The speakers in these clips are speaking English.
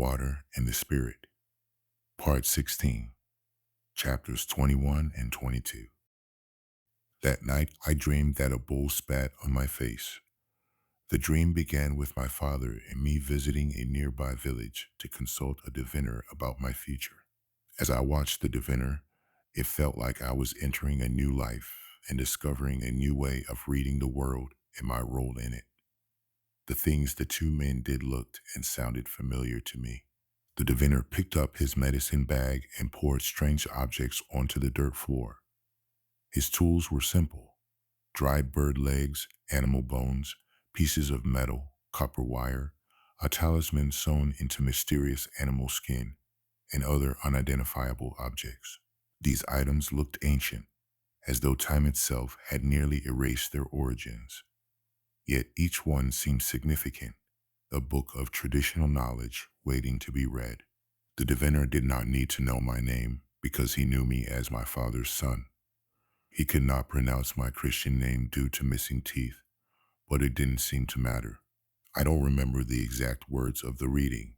Water, and the Spirit, Part 16, Chapters 21 and 22. That night, I dreamed that a bull spat on my face. The dream began with my father and me visiting a nearby village to consult a diviner about my future. As I watched the diviner, it felt like I was entering a new life and discovering a new way of reading the world and my role in it. The things the two men did looked and sounded familiar to me. The diviner picked up his medicine bag and poured strange objects onto the dirt floor. His tools were simple: dried bird legs, animal bones, pieces of metal, copper wire, a talisman sewn into mysterious animal skin, and other unidentifiable objects. These items looked ancient, as though time itself had nearly erased their origins. Yet each one seemed significant, a book of traditional knowledge waiting to be read. The diviner did not need to know my name because he knew me as my father's son. He could not pronounce my Christian name due to missing teeth, but it didn't seem to matter. I don't remember the exact words of the reading.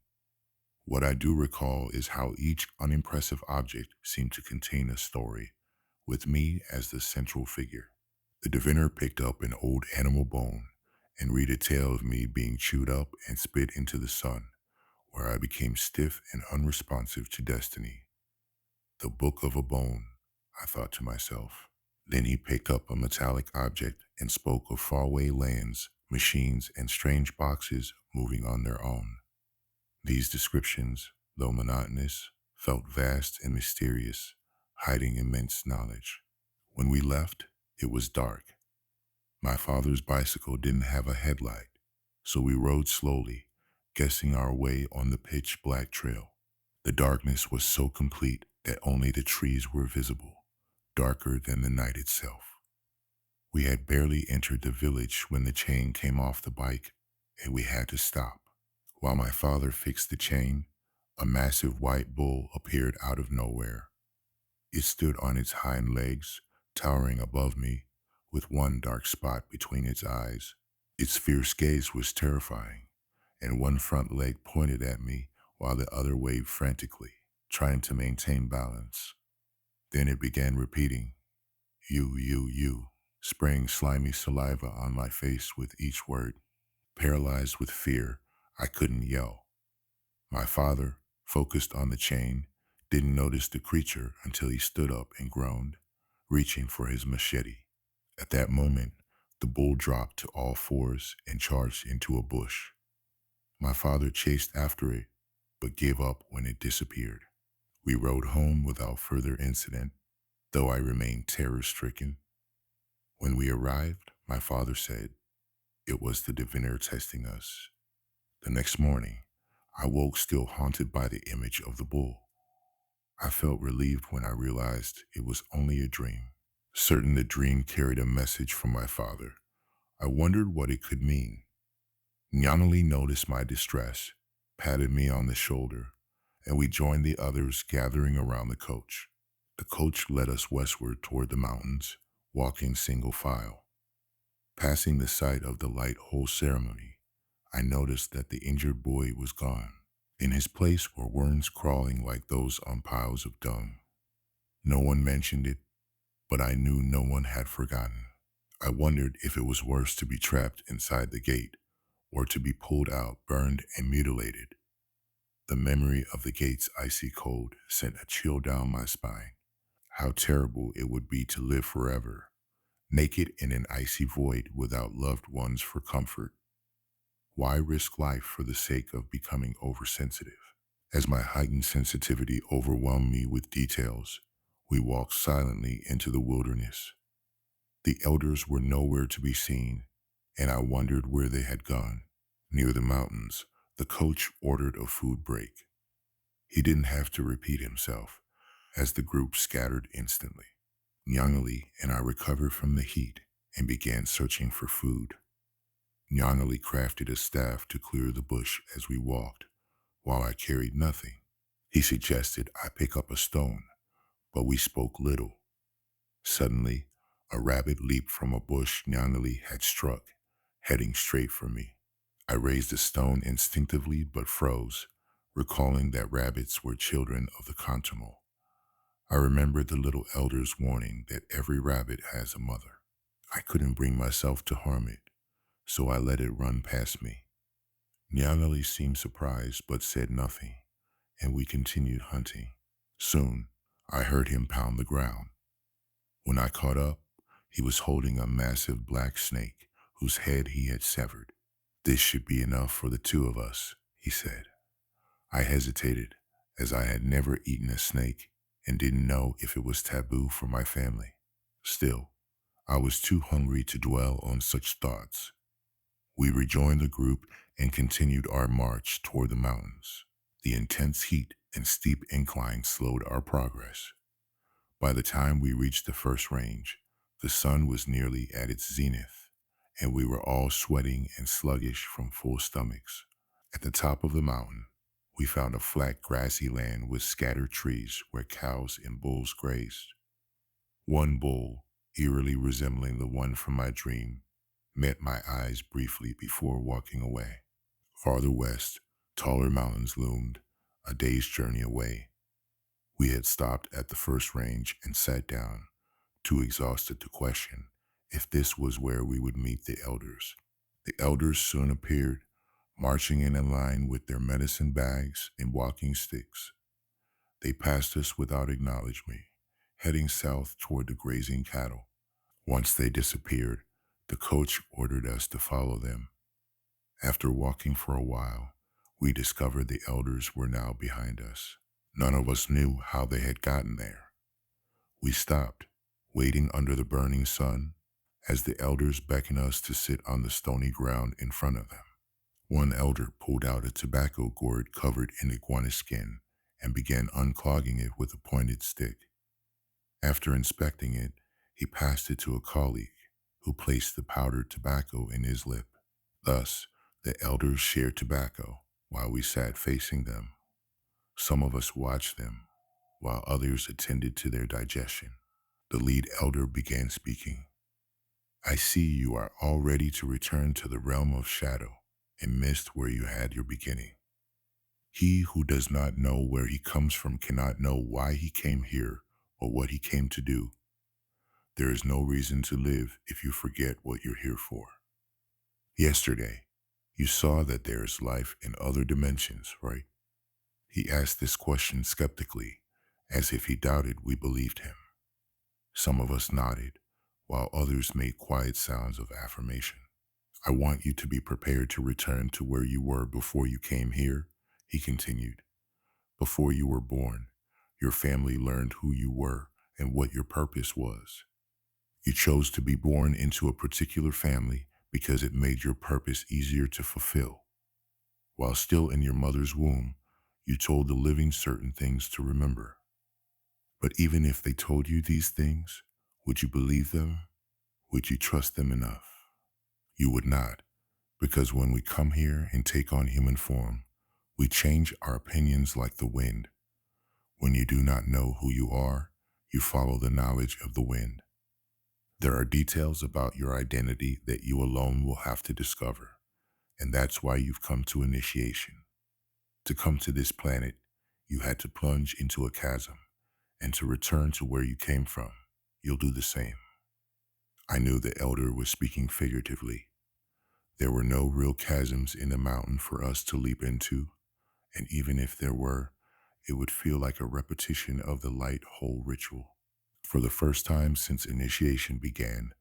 What I do recall is how each unimpressive object seemed to contain a story, with me as the central figure. The diviner picked up an old animal bone and read a tale of me being chewed up and spit into the sun, where I became stiff and unresponsive to destiny. The book of a bone, I thought to myself. Then he picked up a metallic object and spoke of faraway lands, machines, and strange boxes moving on their own. These descriptions, though monotonous, felt vast and mysterious, hiding immense knowledge. When we left, it was dark. My father's bicycle didn't have a headlight, so we rode slowly, guessing our way on the pitch-black trail. The darkness was so complete that only the trees were visible, darker than the night itself. We had barely entered the village when the chain came off the bike, and we had to stop. While my father fixed the chain, a massive white bull appeared out of nowhere. It stood on its hind legs, towering above me, with one dark spot between its eyes. Its fierce gaze was terrifying, and one front leg pointed at me while the other waved frantically, trying to maintain balance. Then it began repeating, you, spraying slimy saliva on my face with each word. Paralyzed with fear, I couldn't yell. My father, focused on the chain, didn't notice the creature until he stood up and groaned, reaching for his machete. At that moment, the bull dropped to all fours and charged into a bush. My father chased after it, but gave up when it disappeared. We rode home without further incident, though I remained terror-stricken. When we arrived, my father said it was the diviner testing us. The next morning, I woke still haunted by the image of the bull. I felt relieved when I realized it was only a dream. Certain the dream carried a message from my father. I wondered what it could mean. Nyanali noticed my distress, patted me on the shoulder, and we joined the others gathering around the coach. The coach led us westward toward the mountains, walking single file. Passing the site of the light hole ceremony, I noticed that the injured boy was gone. In his place were worms crawling like those on piles of dung. No one mentioned it, but I knew no one had forgotten. I wondered if it was worse to be trapped inside the gate or to be pulled out, burned, and mutilated. The memory of the gate's icy cold sent a chill down my spine. How terrible it would be to live forever, naked in an icy void without loved ones for comfort. Why risk life for the sake of becoming oversensitive? As my heightened sensitivity overwhelmed me with details, we walked silently into the wilderness. The elders were nowhere to be seen, and I wondered where they had gone. Near the mountains, the coach ordered a food break. He didn't have to repeat himself, as the group scattered instantly. Nyangali and I recovered from the heat and began searching for food. Nyangali crafted a staff to clear the bush as we walked, while I carried nothing. He suggested I pick up a stone, but we spoke little. Suddenly, a rabbit leaped from a bush Nyangali had struck, heading straight for me. I raised the stone instinctively but froze, recalling that rabbits were children of the Kantamal. I remembered the little elder's warning that every rabbit has a mother. I couldn't bring myself to harm it, so I let it run past me. Nyanali seemed surprised but said nothing, and we continued hunting. Soon, I heard him pound the ground. When I caught up, he was holding a massive black snake whose head he had severed. This should be enough for the two of us, he said. I hesitated, as I had never eaten a snake and didn't know if it was taboo for my family. Still, I was too hungry to dwell on such thoughts. We rejoined the group and continued our march toward the mountains. The intense heat and steep incline slowed our progress. By the time we reached the first range, the sun was nearly at its zenith, and we were all sweating and sluggish from full stomachs. At the top of the mountain, we found a flat grassy land with scattered trees where cows and bulls grazed. One bull, eerily resembling the one from my dream, met my eyes briefly before walking away. Farther west, taller mountains loomed, a day's journey away. We had stopped at the first range and sat down, too exhausted to question if this was where we would meet the elders. The elders soon appeared, marching in a line with their medicine bags and walking sticks. They passed us without acknowledgement, heading south toward the grazing cattle. Once they disappeared, the coach ordered us to follow them. After walking for a while, we discovered the elders were now behind us. None of us knew how they had gotten there. We stopped, waiting under the burning sun, as the elders beckoned us to sit on the stony ground in front of them. One elder pulled out a tobacco gourd covered in iguana skin and began unclogging it with a pointed stick. After inspecting it, he passed it to a colleague, who placed the powdered tobacco in his lip. Thus, the elders shared tobacco while we sat facing them. Some of us watched them, while others attended to their digestion. The lead elder began speaking. I see you are all ready to return to the realm of shadow and mist where you had your beginning. He who does not know where he comes from cannot know why he came here or what he came to do. There is no reason to live if you forget what you're here for. Yesterday, you saw that there is life in other dimensions, right? He asked this question skeptically, as if he doubted we believed him. Some of us nodded, while others made quiet sounds of affirmation. I want you to be prepared to return to where you were before you came here, he continued. Before you were born, your family learned who you were and what your purpose was. You chose to be born into a particular family because it made your purpose easier to fulfill. While still in your mother's womb, you told the living certain things to remember. But even if they told you these things, would you believe them? Would you trust them enough? You would not, because when we come here and take on human form, we change our opinions like the wind. When you do not know who you are, you follow the knowledge of the wind. There are details about your identity that you alone will have to discover, and that's why you've come to initiation. To come to this planet, you had to plunge into a chasm, and to return to where you came from, you'll do the same. I knew the elder was speaking figuratively. There were no real chasms in the mountain for us to leap into, and even if there were, it would feel like a repetition of the light hole ritual. For the first time since initiation began,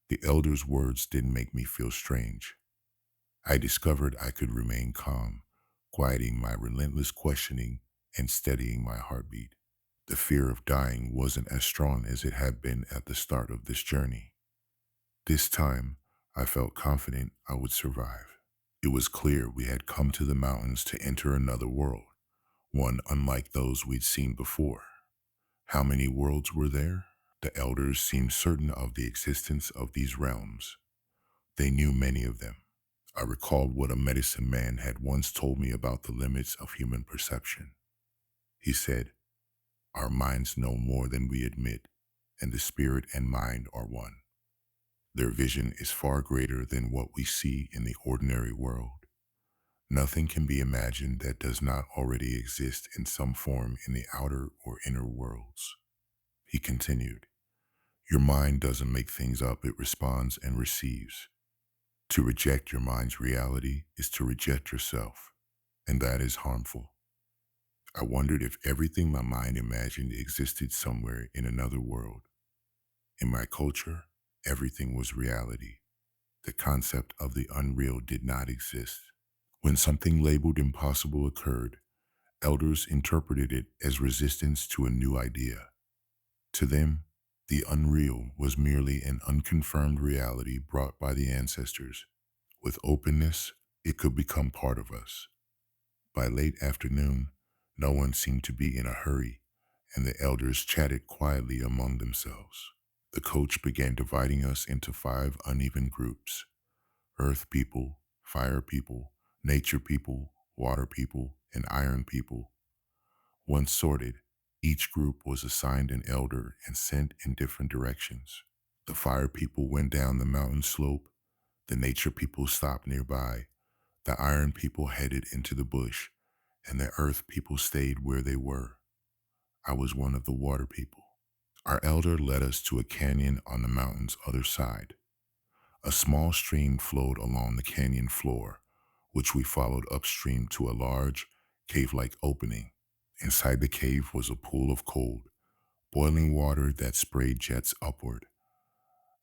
the elder's words didn't make me feel strange. I discovered I could remain calm, quieting my relentless questioning and steadying my heartbeat. The fear of dying wasn't as strong as it had been at the start of this journey. This time, I felt confident I would survive. It was clear we had come to the mountains to enter another world, one unlike those we'd seen before. How many worlds were there? The elders seemed certain of the existence of these realms. They knew many of them. I recalled what a medicine man had once told me about the limits of human perception. He said, our minds know more than we admit, and the spirit and mind are one. Their vision is far greater than what we see in the ordinary world. Nothing can be imagined that does not already exist in some form in the outer or inner worlds. He continued, your mind doesn't make things up, it responds and receives. To reject your mind's reality is to reject yourself, and that is harmful. I wondered if everything my mind imagined existed somewhere in another world. In my culture, everything was reality. The concept of the unreal did not exist. When something labeled impossible occurred, elders interpreted it as resistance to a new idea. To them, the unreal was merely an unconfirmed reality brought by the ancestors. With openness, it could become part of us. By late afternoon, no one seemed to be in a hurry, and the elders chatted quietly among themselves. The coach began dividing us into 5 uneven groups: earth people, fire people, nature people, water people, and iron people. Once sorted, each group was assigned an elder and sent in different directions. The fire people went down the mountain slope, the nature people stopped nearby, the iron people headed into the bush, and the earth people stayed where they were. I was one of the water people. Our elder led us to a canyon on the mountain's other side. A small stream flowed along the canyon floor, which we followed upstream to a large, cave-like opening. Inside the cave was a pool of cold, boiling water that sprayed jets upward.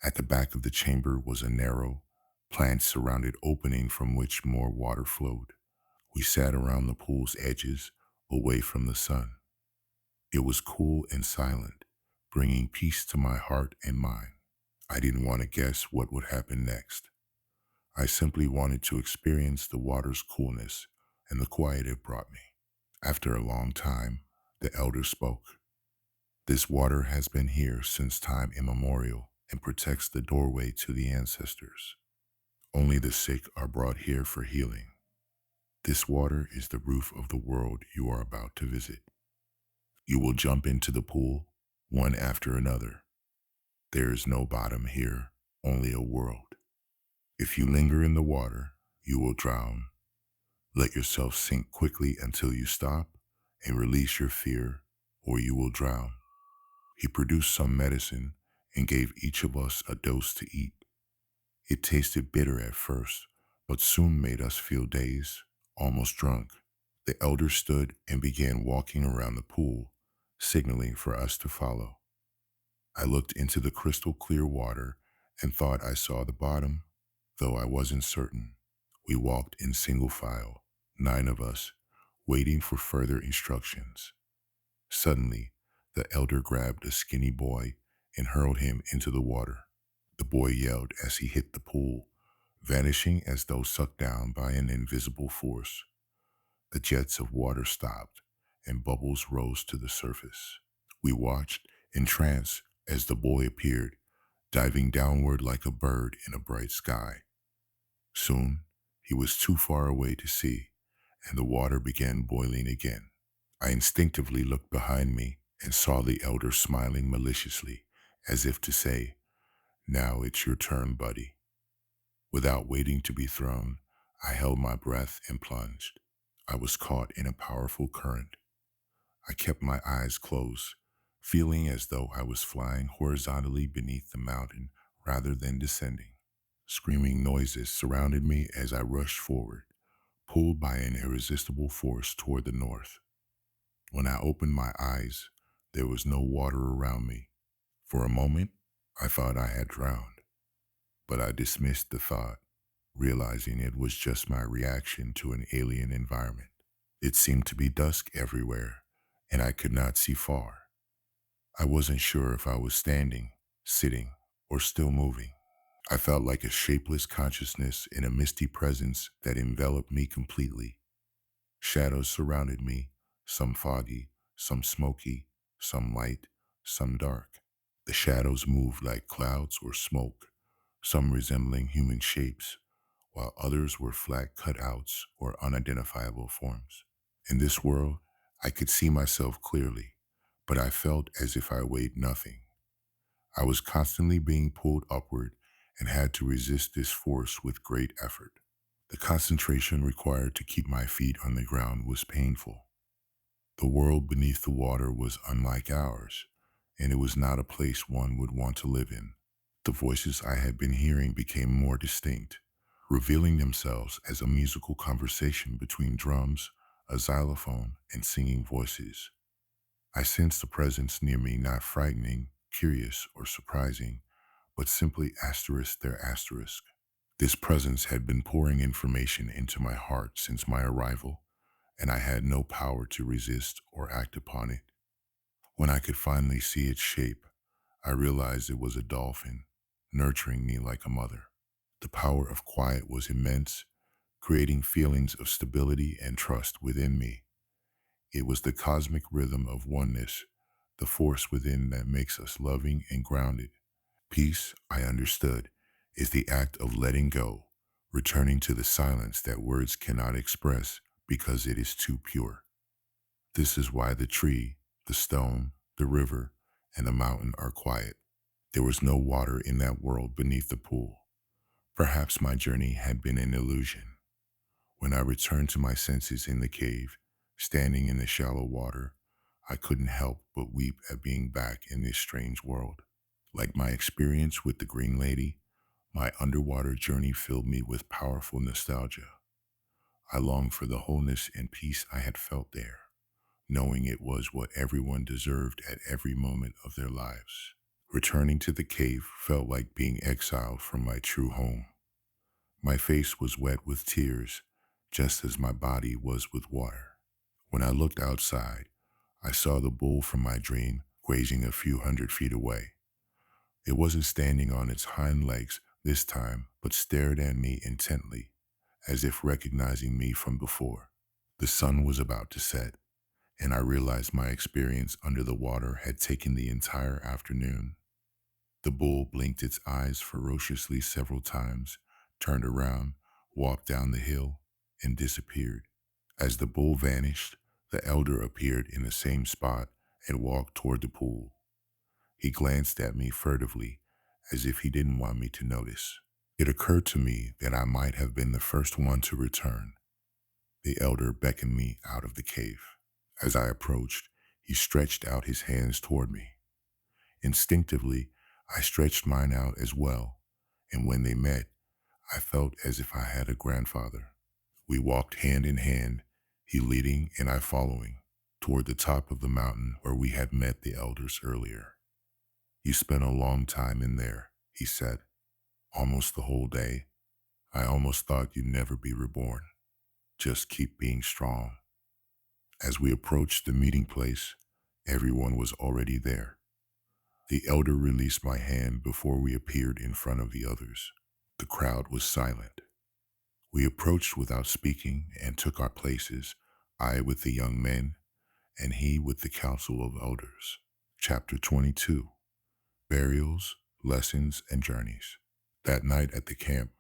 At the back of the chamber was a narrow, plant-surrounded opening from which more water flowed. We sat around the pool's edges, away from the sun. It was cool and silent, bringing peace to my heart and mind. I didn't want to guess what would happen next. I simply wanted to experience the water's coolness and the quiet it brought me. After a long time, the elder spoke. This water has been here since time immemorial and protects the doorway to the ancestors. Only the sick are brought here for healing. This water is the roof of the world you are about to visit. You will jump into the pool, one after another. There is no bottom here, only a world. If you linger in the water, you will drown. Let yourself sink quickly until you stop and release your fear, or you will drown. He produced some medicine and gave each of us a dose to eat. It tasted bitter at first, but soon made us feel dazed, almost drunk. The elder stood and began walking around the pool, signaling for us to follow. I looked into the crystal clear water and thought I saw the bottom, though I wasn't certain. We walked in single file, 9 of us, waiting for further instructions. Suddenly, the elder grabbed a skinny boy and hurled him into the water. The boy yelled as he hit the pool, vanishing as though sucked down by an invisible force. The jets of water stopped, and bubbles rose to the surface. We watched, entranced, as the boy appeared, diving downward like a bird in a bright sky. Soon, he was too far away to see, and the water began boiling again. I instinctively looked behind me and saw the elder smiling maliciously, as if to say, "Now it's your turn, buddy." Without waiting to be thrown, I held my breath and plunged. I was caught in a powerful current. I kept my eyes closed, feeling as though I was flying horizontally beneath the mountain rather than descending. Screaming noises surrounded me as I rushed forward, pulled by an irresistible force toward the north. When I opened my eyes, there was no water around me. For a moment, I thought I had drowned, but I dismissed the thought, realizing it was just my reaction to an alien environment. It seemed to be dusk everywhere, and I could not see far. I wasn't sure if I was standing, sitting, or still moving. I felt like a shapeless consciousness in a misty presence that enveloped me completely. Shadows surrounded me, some foggy, some smoky, some light, some dark. The shadows moved like clouds or smoke, some resembling human shapes, while others were flat cutouts or unidentifiable forms. In this world, I could see myself clearly, but I felt as if I weighed nothing. I was constantly being pulled upward and had to resist this force with great effort. The concentration required to keep my feet on the ground was painful. The world beneath the water was unlike ours, and it was not a place one would want to live in. The voices I had been hearing became more distinct, revealing themselves as a musical conversation between drums, a xylophone, and singing voices. I sensed a presence near me, not frightening, curious, or surprising, but simply asterisk their asterisk. This presence had been pouring information into my heart since my arrival, and I had no power to resist or act upon it. When I could finally see its shape, I realized it was a dolphin, nurturing me like a mother. The power of quiet was immense, creating feelings of stability and trust within me. It was the cosmic rhythm of oneness, the force within that makes us loving and grounded. Peace, I understood, is the act of letting go, returning to the silence that words cannot express because it is too pure. This is why the tree, the stone, the river, and the mountain are quiet. There was no water in that world beneath the pool. Perhaps my journey had been an illusion. When I returned to my senses in the cave, standing in the shallow water, I couldn't help but weep at being back in this strange world. Like my experience with the Green Lady, my underwater journey filled me with powerful nostalgia. I longed for the wholeness and peace I had felt there, knowing it was what everyone deserved at every moment of their lives. Returning to the cave felt like being exiled from my true home. My face was wet with tears, just as my body was with water. When I looked outside, I saw the bull from my dream grazing a few hundred feet away. It wasn't standing on its hind legs this time, but stared at me intently, as if recognizing me from before. The sun was about to set, and I realized my experience under the water had taken the entire afternoon. The bull blinked its eyes ferociously several times, turned around, walked down the hill, and disappeared. As the bull vanished, the elder appeared in the same spot and walked toward the pool. He glanced at me furtively, as if he didn't want me to notice. It occurred to me that I might have been the first one to return. The elder beckoned me out of the cave. As I approached, he stretched out his hands toward me. Instinctively, I stretched mine out as well, and when they met, I felt as if I had a grandfather. We walked hand in hand, he leading and I following, toward the top of the mountain where we had met the elders earlier. "You spent a long time in there," he said. "Almost the whole day. I almost thought you'd never be reborn. Just keep being strong." As we approached the meeting place, everyone was already there. The elder released my hand before we appeared in front of the others. The crowd was silent. We approached without speaking and took our places, I with the young men, and he with the council of elders. Chapter 22. Burials, Lessons, and Journeys. That night at the camp,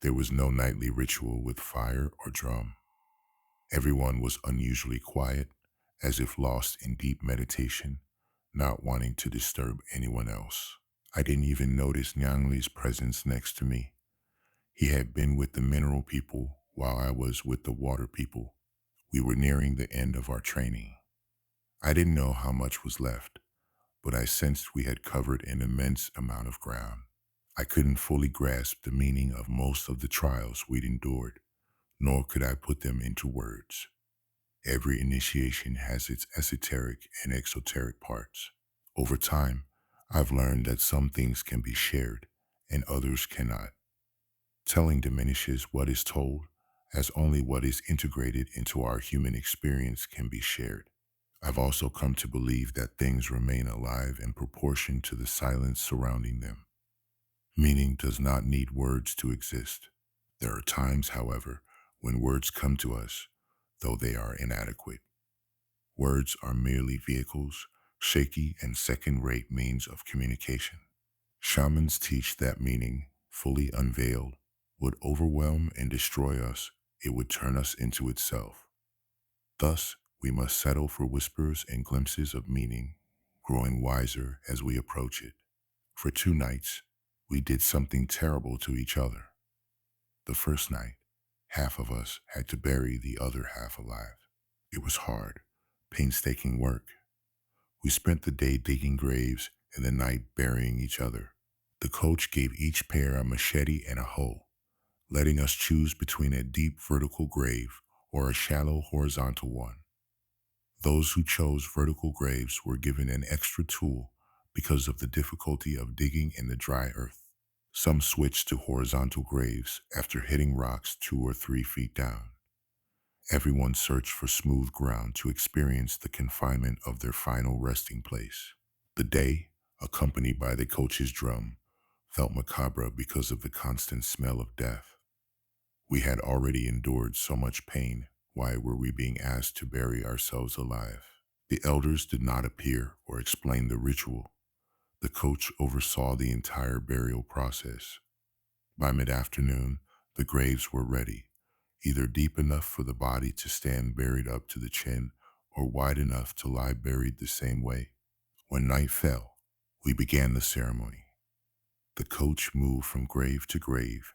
there was no nightly ritual with fire or drum. Everyone was unusually quiet, as if lost in deep meditation, not wanting to disturb anyone else. I didn't even notice Nyang presence next to me. He had been with the mineral people while I was with the water people. We were nearing the end of our training. I didn't know how much was left, but I sensed we had covered an immense amount of ground. I couldn't fully grasp the meaning of most of the trials we'd endured, nor could I put them into words. Every initiation has its esoteric and exoteric parts. Over time, I've learned that some things can be shared and others cannot. Telling diminishes what is told, as only what is integrated into our human experience can be shared. I've also come to believe that things remain alive in proportion to the silence surrounding them. Meaning does not need words to exist. There are times, however, when words come to us, though they are inadequate. Words are merely vehicles, shaky and second-rate means of communication. Shamans teach that meaning, fully unveiled, would overwhelm and destroy us. It would turn us into itself. Thus, we must settle for whispers and glimpses of meaning, growing wiser as we approach it. For 2 nights, we did something terrible to each other. The first night, Half of us had to bury the other half alive. It was hard, painstaking work. We spent the day digging graves and the night burying each other. The coach gave each pair a machete and a hoe, letting us choose between a deep vertical grave or a shallow horizontal one. Those who chose vertical graves were given an extra tool because of the difficulty of digging in the dry earth. Some switched to horizontal graves after hitting rocks 2 or 3 feet down. Everyone searched for smooth ground to experience the confinement of their final resting place. The day, accompanied by the coach's drum, felt macabre because of the constant smell of death. We had already endured so much pain. Why were we being asked to bury ourselves alive? The elders did not appear or explain the ritual. The coach oversaw the entire burial process. By mid-afternoon, the graves were ready, either deep enough for the body to stand buried up to the chin or wide enough to lie buried the same way. When night fell, we began the ceremony. The coach moved from grave to grave,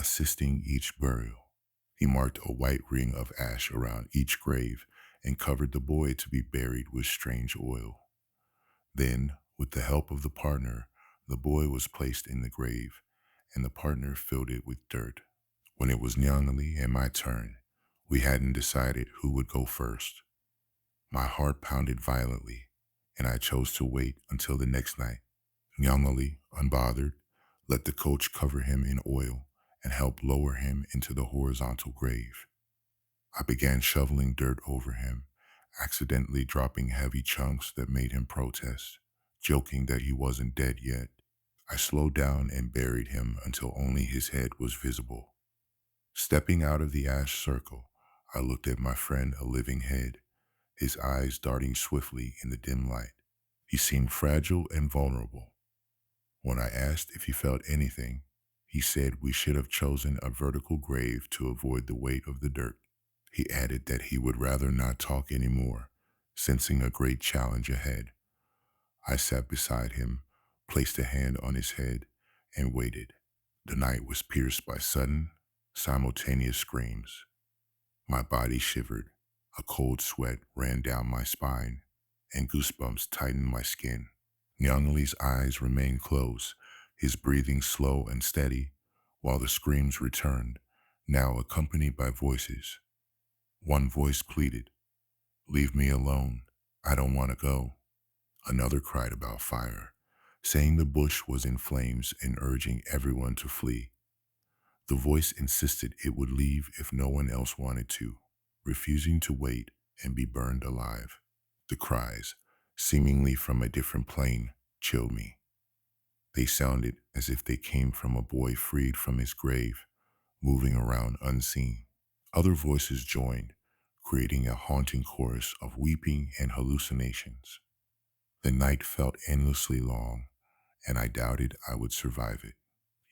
assisting each burial. He marked a white ring of ash around each grave and covered the boy to be buried with strange oil. Then, with the help of the partner, the boy was placed in the grave, and the partner filled it with dirt. When it was Nyangali and my turn, we hadn't decided who would go first. My heart pounded violently, and I chose to wait until the next night. Nyangali, unbothered, let the coach cover him in oil and help lower him into the horizontal grave. I began shoveling dirt over him, accidentally dropping heavy chunks that made him protest, joking that he wasn't dead yet. I slowed down and buried him until only his head was visible. Stepping out of the ash circle, I looked at my friend, a living head, his eyes darting swiftly in the dim light. He seemed fragile and vulnerable. When I asked if he felt anything, he said we should have chosen a vertical grave to avoid the weight of the dirt. He added that he would rather not talk anymore, sensing a great challenge ahead. I sat beside him, placed a hand on his head, and waited. The night was pierced by sudden, simultaneous screams. My body shivered, a cold sweat ran down my spine, and goosebumps tightened my skin. Nyangali's eyes remained closed, his breathing slow and steady, while the screams returned, now accompanied by voices. One voice pleaded, "Leave me alone. I don't want to go." Another cried about fire, saying the bush was in flames and urging everyone to flee. The voice insisted it would leave if no one else wanted to, refusing to wait and be burned alive. The cries, seemingly from a different plane, chilled me. They sounded as if they came from a boy freed from his grave, moving around unseen. Other voices joined, creating a haunting chorus of weeping and hallucinations. The night felt endlessly long, and I doubted I would survive it.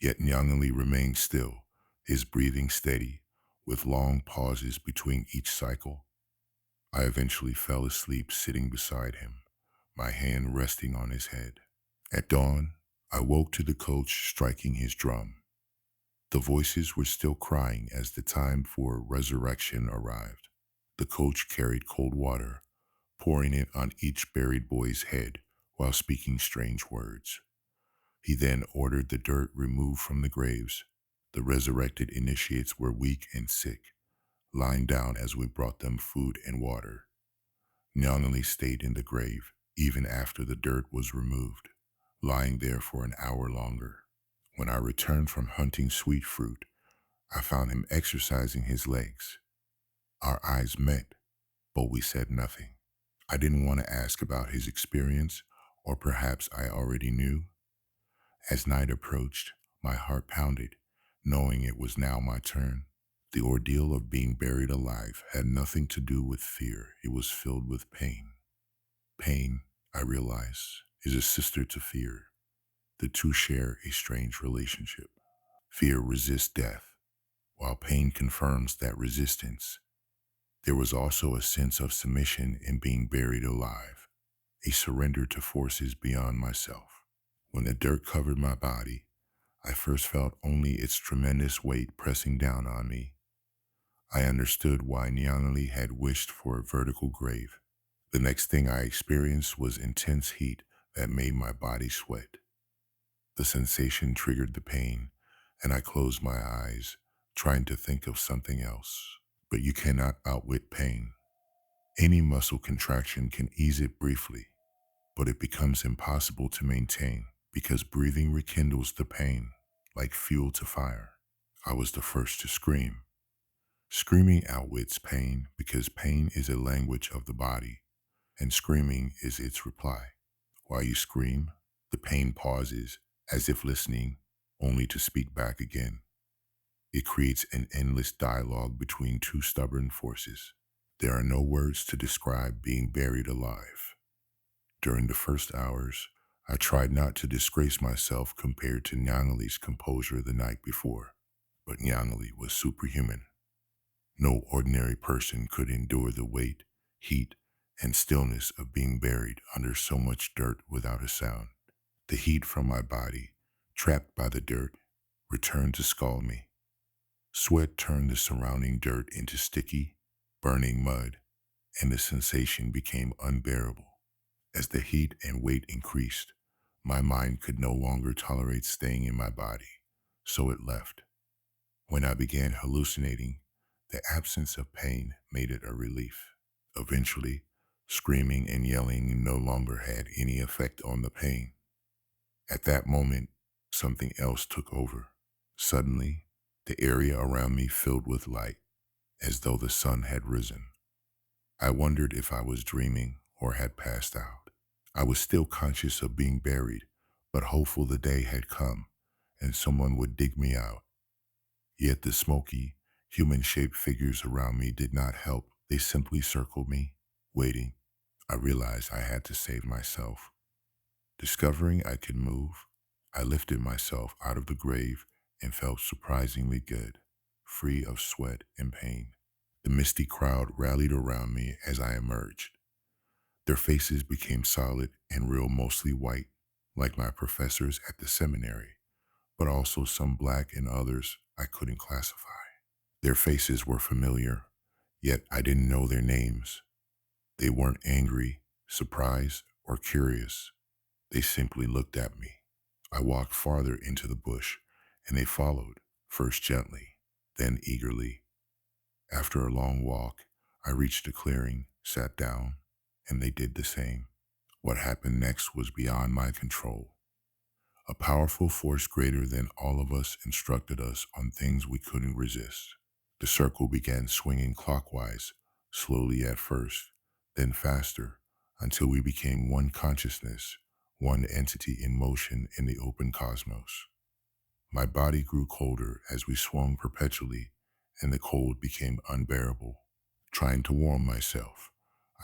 Yet Nyangali remained still, his breathing steady, with long pauses between each cycle. I eventually fell asleep sitting beside him, my hand resting on his head. At dawn, I woke to the coach striking his drum. The voices were still crying as the time for resurrection arrived. The coach carried cold water, pouring it on each buried boy's head while speaking strange words. He then ordered the dirt removed from the graves. The resurrected initiates were weak and sick, lying down as we brought them food and water. Nyangali stayed in the grave even after the dirt was removed, lying there for an hour longer. When I returned from hunting sweet fruit, I found him exercising his legs. Our eyes met, but we said nothing. I didn't want to ask about his experience, or perhaps I already knew. As night approached, my heart pounded, knowing it was now my turn. The ordeal of being buried alive had nothing to do with fear. It was filled with pain. Pain, I realized, is a sister to fear. The two share a strange relationship. Fear resists death, while pain confirms that resistance. There was also a sense of submission in being buried alive, a surrender to forces beyond myself. When the dirt covered my body, I first felt only its tremendous weight pressing down on me. I understood why Nyanli had wished for a vertical grave. The next thing I experienced was intense heat that made my body sweat. The sensation triggered the pain, and I closed my eyes, trying to think of something else. But you cannot outwit pain. Any muscle contraction can ease it briefly, but it becomes impossible to maintain because breathing rekindles the pain like fuel to fire. I was the first to scream. Screaming outwits pain because pain is a language of the body, and screaming is its reply. While you scream, the pain pauses as if listening, only to speak back again. It creates an endless dialogue between two stubborn forces. There are no words to describe being buried alive. During the first hours, I tried not to disgrace myself compared to Nyangli's composure the night before. But Nyangli was superhuman. No ordinary person could endure the weight, heat, and stillness of being buried under so much dirt without a sound. The heat from my body, trapped by the dirt, returned to scald me. Sweat turned the surrounding dirt into sticky, burning mud, and the sensation became unbearable. As the heat and weight increased, my mind could no longer tolerate staying in my body, so it left. When I began hallucinating, the absence of pain made it a relief. Eventually, screaming and yelling no longer had any effect on the pain. At that moment, something else took over. Suddenly, the area around me filled with light, as though the sun had risen. I wondered if I was dreaming or had passed out. I was still conscious of being buried, but hopeful the day had come and someone would dig me out. Yet the smoky, human-shaped figures around me did not help. They simply circled me, waiting. I realized I had to save myself. Discovering I could move, I lifted myself out of the grave and felt surprisingly good, free of sweat and pain. The misty crowd rallied around me as I emerged. Their faces became solid and real, mostly white, like my professors at the seminary, but also some black and others I couldn't classify. Their faces were familiar, yet I didn't know their names. They weren't angry, surprised, or curious. They simply looked at me. I walked farther into the bush, and they followed, first gently, then eagerly. After a long walk, I reached a clearing, sat down, and they did the same. What happened next was beyond my control. A powerful force greater than all of us instructed us on things we couldn't resist. The circle began swinging clockwise, slowly at first, then faster, until we became one consciousness, one entity in motion in the open cosmos. My body grew colder as we swung perpetually, and the cold became unbearable. Trying to warm myself,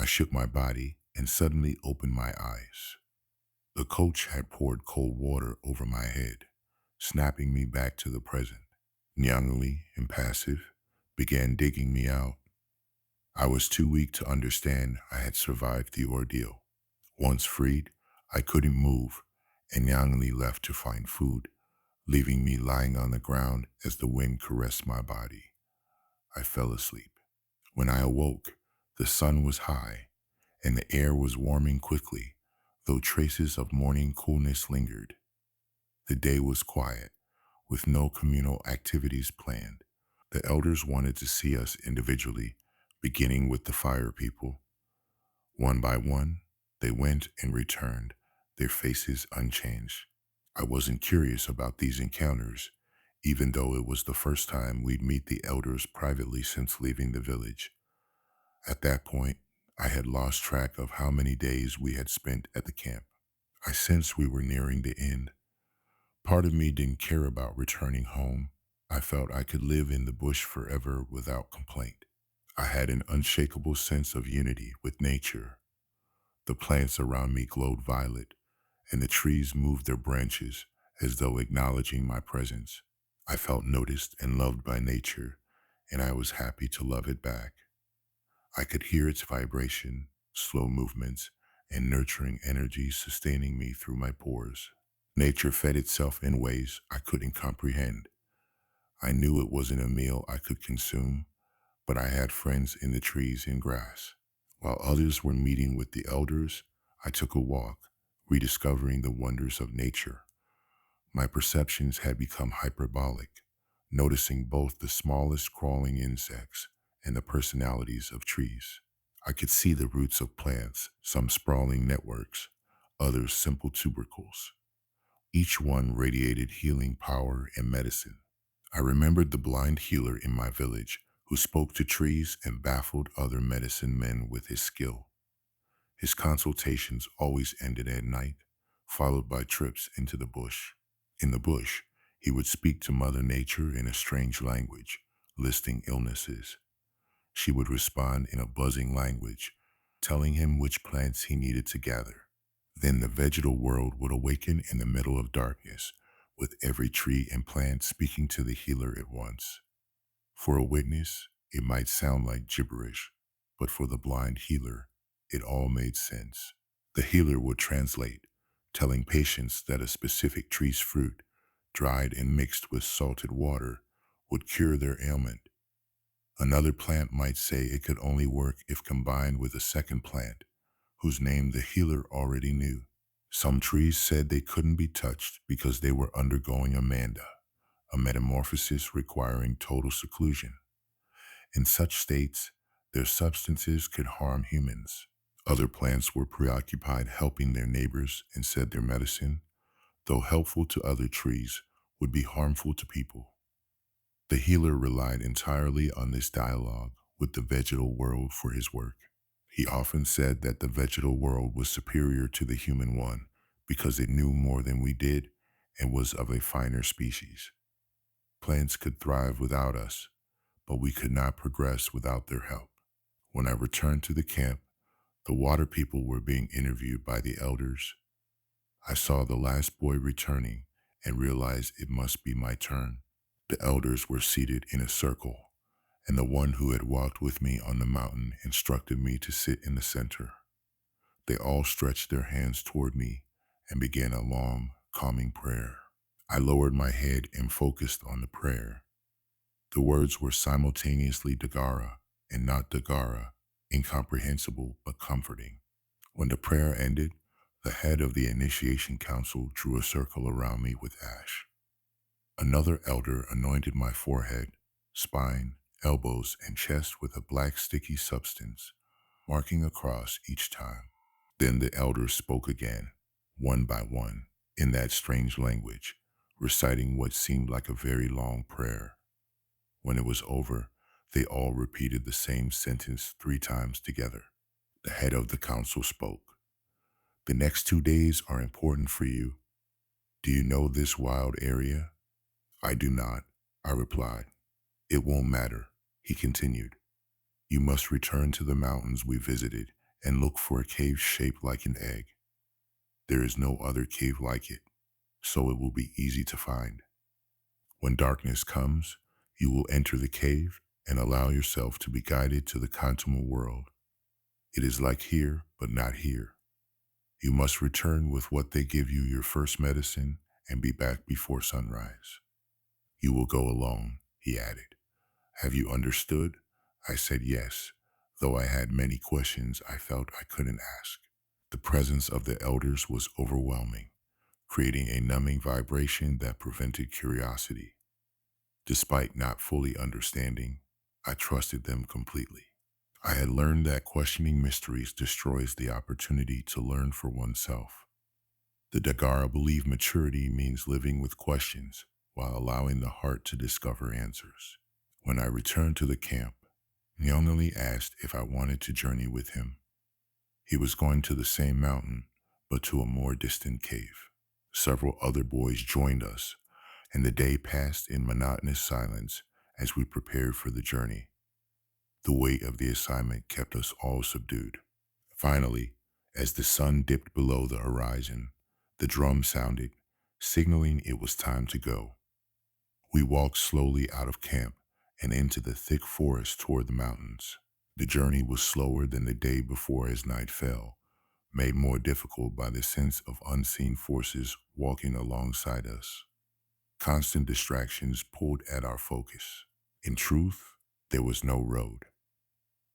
I shook my body and suddenly opened my eyes. The coach had poured cold water over my head, snapping me back to the present. Nyangli, impassive, began digging me out. I was too weak to understand I had survived the ordeal. Once freed, I couldn't move, and Nyangli left to find food, leaving me lying on the ground as the wind caressed my body. I fell asleep. When I awoke, the sun was high, and the air was warming quickly, though traces of morning coolness lingered. The day was quiet, with no communal activities planned. The elders wanted to see us individually, beginning with the fire people. One by one, they went and returned, their faces unchanged. I wasn't curious about these encounters, even though it was the first time we'd meet the elders privately since leaving the village. At that point, I had lost track of how many days we had spent at the camp. I sensed we were nearing the end. Part of me didn't care about returning home. I felt I could live in the bush forever without complaint. I had an unshakable sense of unity with nature. The plants around me glowed violet, and the trees moved their branches as though acknowledging my presence. I felt noticed and loved by nature, and I was happy to love it back. I could hear its vibration, slow movements, and nurturing energy sustaining me through my pores. Nature fed itself in ways I couldn't comprehend. I knew it wasn't a meal I could consume, but I had friends in the trees and grass. While others were meeting with the elders, I took a walk, rediscovering the wonders of nature. My perceptions had become hyperbolic, noticing both the smallest crawling insects and the personalities of trees. I could see the roots of plants, some sprawling networks, others simple tubercles. Each one radiated healing power and medicine. I remembered the blind healer in my village who spoke to trees and baffled other medicine men with his skill. His consultations always ended at night, followed by trips into the bush. In the bush, he would speak to Mother Nature in a strange language, listing illnesses. She would respond in a buzzing language, telling him which plants he needed to gather. Then the vegetal world would awaken in the middle of darkness, with every tree and plant speaking to the healer at once. For a witness, it might sound like gibberish, but for the blind healer, it all made sense. The healer would translate, telling patients that a specific tree's fruit, dried and mixed with salted water, would cure their ailment. Another plant might say it could only work if combined with a second plant, whose name the healer already knew. Some trees said they couldn't be touched because they were undergoing a metamorphosis requiring total seclusion. In such states, their substances could harm humans. Other plants were preoccupied helping their neighbors and said their medicine, though helpful to other trees, would be harmful to people. The healer relied entirely on this dialogue with the vegetal world for his work. He often said that the vegetal world was superior to the human one because it knew more than we did and was of a finer species. Plants could thrive without us, but we could not progress without their help. When I returned to the camp, the water people were being interviewed by the elders. I saw the last boy returning and realized it must be my turn. The elders were seated in a circle, and the one who had walked with me on the mountain instructed me to sit in the center. They all stretched their hands toward me and began a long, calming prayer. I lowered my head and focused on the prayer. The words were simultaneously Dagara and not Dagara, incomprehensible but comforting. When the prayer ended, the head of the initiation council drew a circle around me with ash. Another elder anointed my forehead, spine, elbows, and chest with a black sticky substance, marking a cross each time. Then the elders spoke again, one by one, in that strange language, reciting what seemed like a very long prayer. When it was over, they all repeated the same sentence 3 times together. The head of the council spoke. The next 2 days are important for you. Do you know this wild area? I do not, I replied. It won't matter, he continued. You must return to the mountains we visited and look for a cave shaped like an egg. There is no other cave like it, so it will be easy to find. When darkness comes, you will enter the cave and allow yourself to be guided to the contumal world. It is like here, but not here. You must return with what they give you your first medicine and be back before sunrise. You will go alone, he added. Have you understood? I said yes, though I had many questions I felt I couldn't ask. The presence of the elders was overwhelming, creating a numbing vibration that prevented curiosity. Despite not fully understanding, I trusted them completely. I had learned that questioning mysteries destroys the opportunity to learn for oneself. The Dagara believe maturity means living with questions while allowing the heart to discover answers. When I returned to the camp, Nyonali asked if I wanted to journey with him. He was going to the same mountain, but to a more distant cave. Several other boys joined us, and the day passed in monotonous silence as we prepared for the journey. The weight of the assignment kept us all subdued. Finally, as the sun dipped below the horizon, the drum sounded, signaling it was time to go. We walked slowly out of camp and into the thick forest toward the mountains. The journey was slower than the day before as night fell, made more difficult by the sense of unseen forces walking alongside us. Constant distractions pulled at our focus. In truth, There was no road.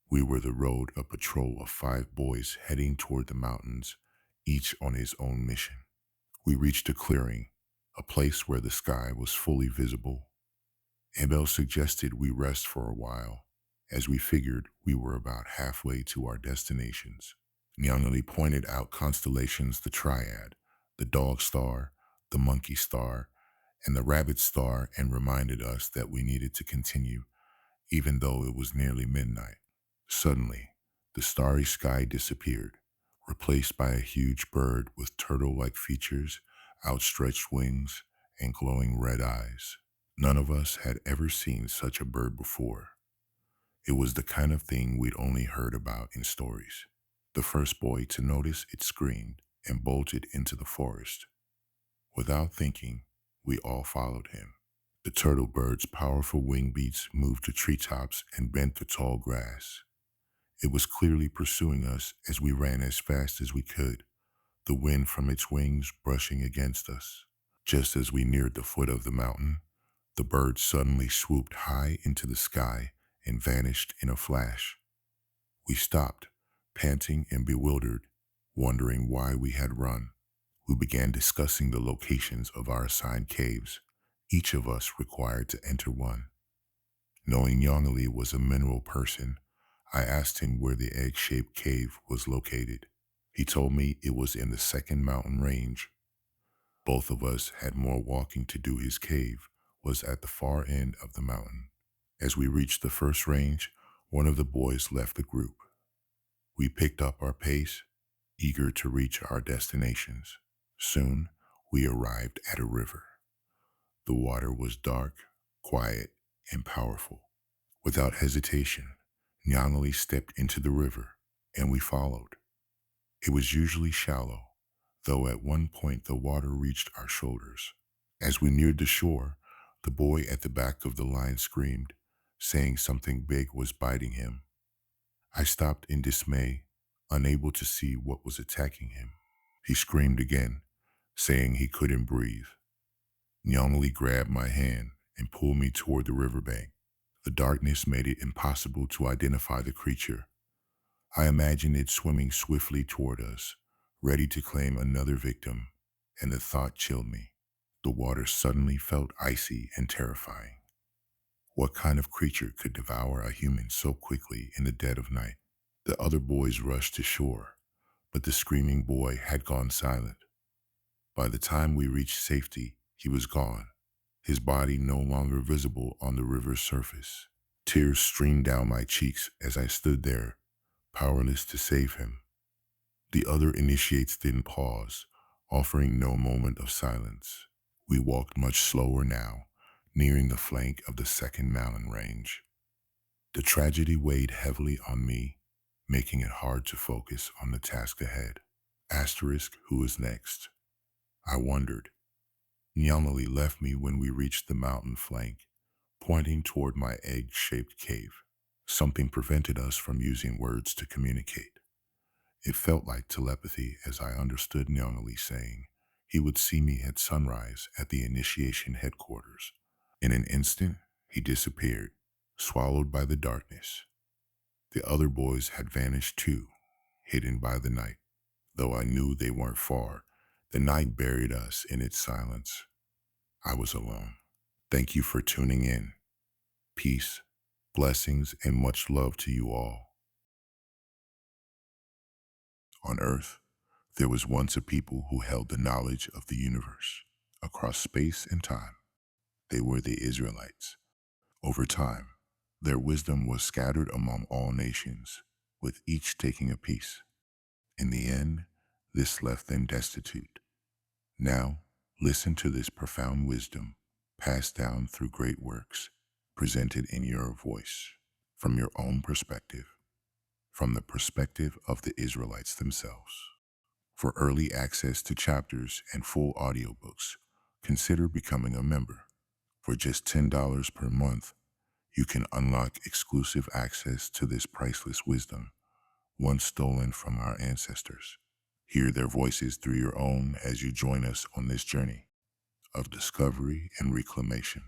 We were the road, a patrol of 5 boys heading toward the mountains, each on his own mission. We reached a clearing, a place where the sky was fully visible. Abel suggested we rest for a while, as we figured we were about halfway to our destinations. Nyangali pointed out constellations, the triad, the dog star, the monkey star, and the rabbit star, and reminded us that we needed to continue, even though it was nearly midnight. Suddenly, the starry sky disappeared, replaced by a huge bird with turtle-like features, outstretched wings, and glowing red eyes. None of us had ever seen such a bird before. It was the kind of thing we'd only heard about in stories. The first boy to notice it screamed and bolted into the forest. Without thinking, we all followed him. The turtle bird's powerful wing beats moved the treetops and bent the tall grass. It was clearly pursuing us as we ran as fast as we could, the wind from its wings brushing against us. Just as we neared the foot of the mountain, the bird suddenly swooped high into the sky and vanished in a flash. We stopped, panting and bewildered, wondering why we had run. We began discussing the locations of our assigned caves, each of us required to enter one. Knowing Yongali was a mineral person, I asked him where the egg-shaped cave was located. He told me it was in the second mountain range. Both of us had more walking to do. His cave was at the far end of the mountain. As we reached the first range, one of the boys left the group. We picked up our pace, eager to reach our destinations. Soon, we arrived at a river. The water was dark, quiet, and powerful. Without hesitation, Nyangali stepped into the river, and we followed. It was usually shallow, though at one point the water reached our shoulders. As we neared the shore, the boy at the back of the line screamed, saying something big was biting him. I stopped in dismay, unable to see what was attacking him. He screamed again, saying he couldn't breathe. Nyangali grabbed my hand and pulled me toward the riverbank. The darkness made it impossible to identify the creature. I imagined it swimming swiftly toward us, ready to claim another victim, and the thought chilled me. The water suddenly felt icy and terrifying. What kind of creature could devour a human so quickly in the dead of night? The other boys rushed to shore, but the screaming boy had gone silent. By the time we reached safety, he was gone, his body no longer visible on the river's surface. Tears streamed down my cheeks as I stood there, powerless to save him. The other initiates didn't pause, offering no moment of silence. We walked much slower now, nearing the flank of the second mountain range. The tragedy weighed heavily on me, making it hard to focus on the task ahead. Asterisk, who is next? I wondered. Nyamali left me when we reached the mountain flank, pointing toward my egg-shaped cave. Something prevented us from using words to communicate. It felt like telepathy as I understood Nyangali saying he would see me at sunrise at the initiation headquarters. In an instant, he disappeared, swallowed by the darkness. The other boys had vanished too, hidden by the night. Though I knew they weren't far, the night buried us in its silence. I was alone. Thank you for tuning in. Peace, blessings, and much love to you all. On Earth, there was once a people who held the knowledge of the universe across space and time. They were the Israelites. Over time, their wisdom was scattered among all nations, with each taking a piece. In the end, this left them destitute. Now, listen to this profound wisdom passed down through great works, presented in your voice, from your own perspective, from the perspective of the Israelites themselves. For early access to chapters and full audiobooks, consider becoming a member. For just $10 per month, you can unlock exclusive access to this priceless wisdom, once stolen from our ancestors. Hear their voices through your own as you join us on this journey of discovery and reclamation.